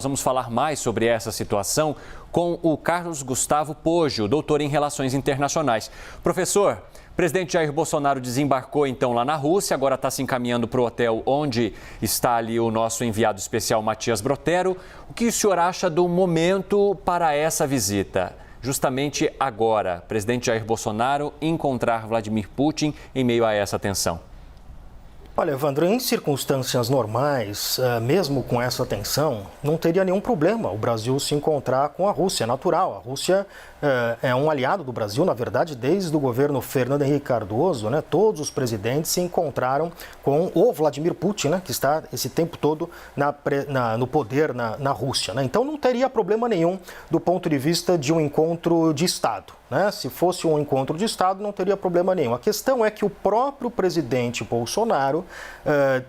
Vamos falar mais sobre essa situação com o Carlos Gustavo Poggio, doutor em Relações Internacionais. Professor, o presidente Jair Bolsonaro desembarcou então lá na Rússia, agora está se encaminhando para o hotel onde está ali o nosso enviado especial Matias Brotero. O que o senhor acha do momento para essa visita? Justamente agora, presidente Jair Bolsonaro encontrar Vladimir Putin em meio a essa tensão. Olha, Evandro, em circunstâncias normais, mesmo com essa tensão, não teria nenhum problema o Brasil se encontrar com a Rússia, é natural. A Rússia é um aliado do Brasil, na verdade, desde o governo Fernando Henrique Cardoso, né? Todos os presidentes se encontraram com o Vladimir Putin, né? Que está esse tempo todo no poder na Rússia, né? Então não teria problema nenhum do ponto de vista de um encontro de Estado, né? Se fosse um encontro de Estado, não teria problema nenhum. A questão é que o próprio presidente Bolsonaro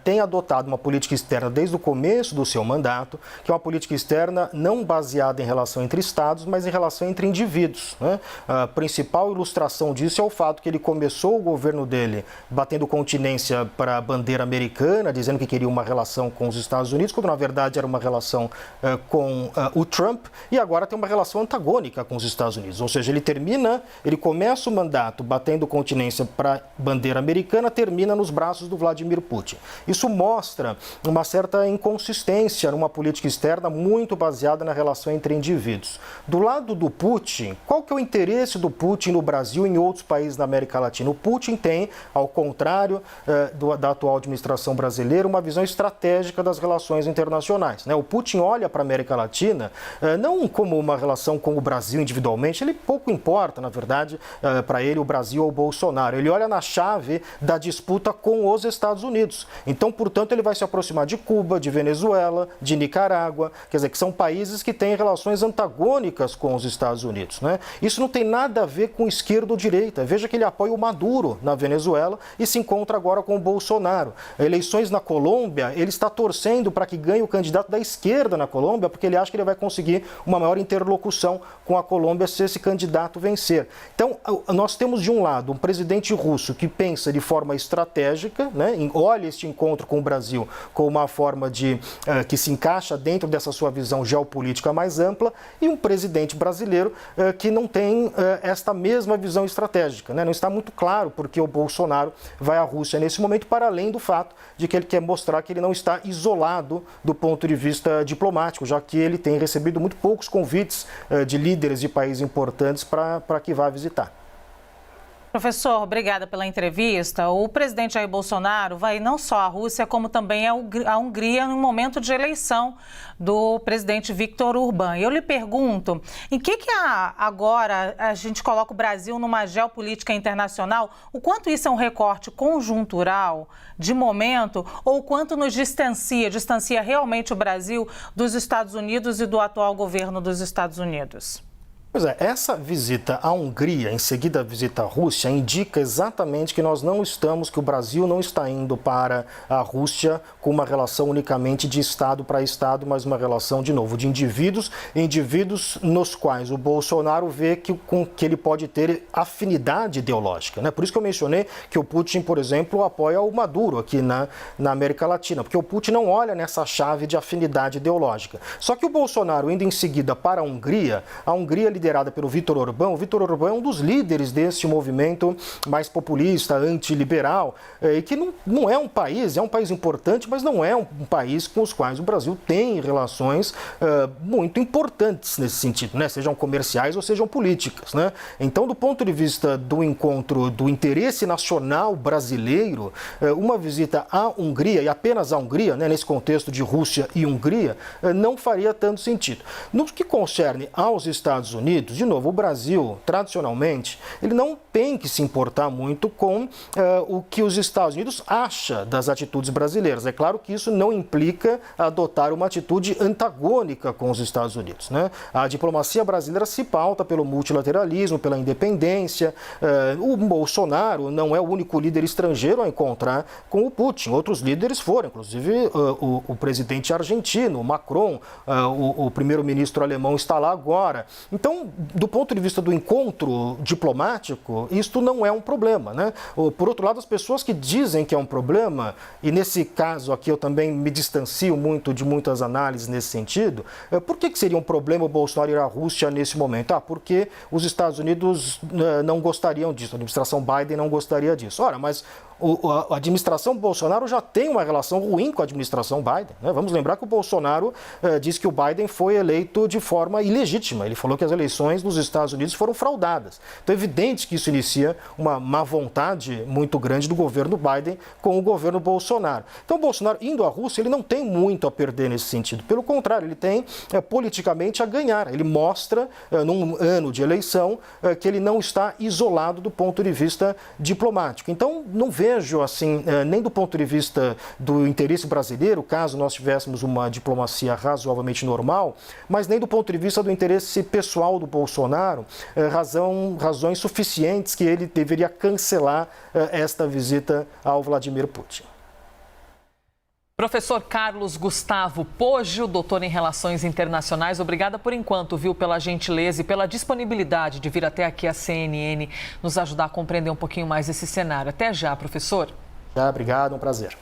tem adotado uma política externa desde o começo do seu mandato, que é uma política externa não baseada em relação entre Estados, mas em relação entre indivíduos, né? A principal ilustração disso é o fato que ele começou o governo dele batendo continência para a bandeira americana, dizendo que queria uma relação com os Estados Unidos, quando na verdade era uma relação com o Trump, e agora tem uma relação antagônica com os Estados Unidos, ou seja, ele começa o mandato batendo continência para a bandeira americana, termina nos braços do Vladimir Putin. Isso mostra uma certa inconsistência numa política externa muito baseada na relação entre indivíduos. Do lado do Putin, qual que é o interesse do Putin no Brasil e em outros países da América Latina? O Putin tem, ao contrário da atual administração brasileira, uma visão estratégica das relações internacionais, né? O Putin olha para a América Latina não como uma relação com o Brasil individualmente, ele pouco importa, na verdade, para ele o Brasil ou o Bolsonaro. Ele olha na chave da disputa com os Estados Unidos. Então, portanto, ele vai se aproximar de Cuba, de Venezuela, de Nicarágua, quer dizer, que são países que têm relações antagônicas com os Estados Unidos, né? Isso não tem nada a ver com esquerda ou direita. Veja que ele apoia o Maduro na Venezuela e se encontra agora com o Bolsonaro. Eleições na Colômbia, ele está torcendo para que ganhe o candidato da esquerda na Colômbia, porque ele acha que ele vai conseguir uma maior interlocução com a Colômbia se esse candidato vencer. Então, nós temos de um lado um presidente russo que pensa de forma estratégica, né? Olha este encontro com o Brasil como uma forma que se encaixa dentro dessa sua visão geopolítica mais ampla, e um presidente brasileiro que não tem esta mesma visão estratégica, né? Não está muito claro porque o Bolsonaro vai à Rússia nesse momento, para além do fato de que ele quer mostrar que ele não está isolado do ponto de vista diplomático, já que ele tem recebido muito poucos convites de líderes de países importantes para que vá visitar. Professor, obrigada pela entrevista. O presidente Jair Bolsonaro vai não só à Rússia, como também à Hungria no momento de eleição do presidente Viktor Orbán. Eu lhe pergunto, em que agora a gente coloca o Brasil numa geopolítica internacional? O quanto isso é um recorte conjuntural, de momento, ou o quanto nos distancia realmente o Brasil dos Estados Unidos e do atual governo dos Estados Unidos? Pois é, essa visita à Hungria, em seguida a visita à Rússia, indica exatamente que que o Brasil não está indo para a Rússia com uma relação unicamente de Estado para Estado, mas uma relação, de novo, de indivíduos nos quais o Bolsonaro vê que ele pode ter afinidade ideológica, né? Por isso que eu mencionei que o Putin, por exemplo, apoia o Maduro aqui na América Latina, porque o Putin não olha nessa chave de afinidade ideológica. Só que o Bolsonaro, indo em seguida para a Hungria liderada pelo Viktor Orbán. O Viktor Orbán é um dos líderes desse movimento mais populista, antiliberal, e que não é um país importante, mas não é um país com os quais o Brasil tem relações muito importantes nesse sentido, né? Sejam comerciais ou sejam políticas, né? Então, do ponto de vista do encontro do interesse nacional brasileiro, uma visita à Hungria, e apenas à Hungria, né, nesse contexto de Rússia e Hungria, não faria tanto sentido. No que concerne aos Estados Unidos, de novo, o Brasil, tradicionalmente, ele não tem que se importar muito com o que os Estados Unidos acham das atitudes brasileiras. É claro que isso não implica adotar uma atitude antagônica com os Estados Unidos, né? A diplomacia brasileira se pauta pelo multilateralismo, pela independência. O Bolsonaro não é o único líder estrangeiro a encontrar com o Putin. Outros líderes foram, inclusive o presidente argentino, o Macron, o primeiro-ministro alemão está lá agora. Então, Então, do ponto de vista do encontro diplomático, isto não é um problema, né? Por outro lado, as pessoas que dizem que é um problema, e nesse caso aqui eu também me distancio muito de muitas análises nesse sentido, por que seria um problema o Bolsonaro ir à Rússia nesse momento? Porque os Estados Unidos não gostariam disso, a administração Biden não gostaria disso. Ora, mas a administração Bolsonaro já tem uma relação ruim com a administração Biden, né? Vamos lembrar que o Bolsonaro disse que o Biden foi eleito de forma ilegítima. Ele falou que as eleições nos Estados Unidos foram fraudadas. Então é evidente que isso inicia uma má vontade muito grande do governo Biden com o governo Bolsonaro. Então o Bolsonaro indo à Rússia, ele não tem muito a perder nesse sentido. Pelo contrário, ele tem politicamente a ganhar. Ele mostra, num ano de eleição, que ele não está isolado do ponto de vista diplomático. Então não vejo assim, nem do ponto de vista do interesse brasileiro, caso nós tivéssemos uma diplomacia razoavelmente normal, mas nem do ponto de vista do interesse pessoal do Bolsonaro, razões suficientes que ele deveria cancelar esta visita ao Vladimir Putin. Professor Carlos Gustavo Poggio, doutor em Relações Internacionais, obrigada por enquanto, viu, pela gentileza e pela disponibilidade de vir até aqui a CNN nos ajudar a compreender um pouquinho mais esse cenário. Até já, professor. Obrigado, um prazer.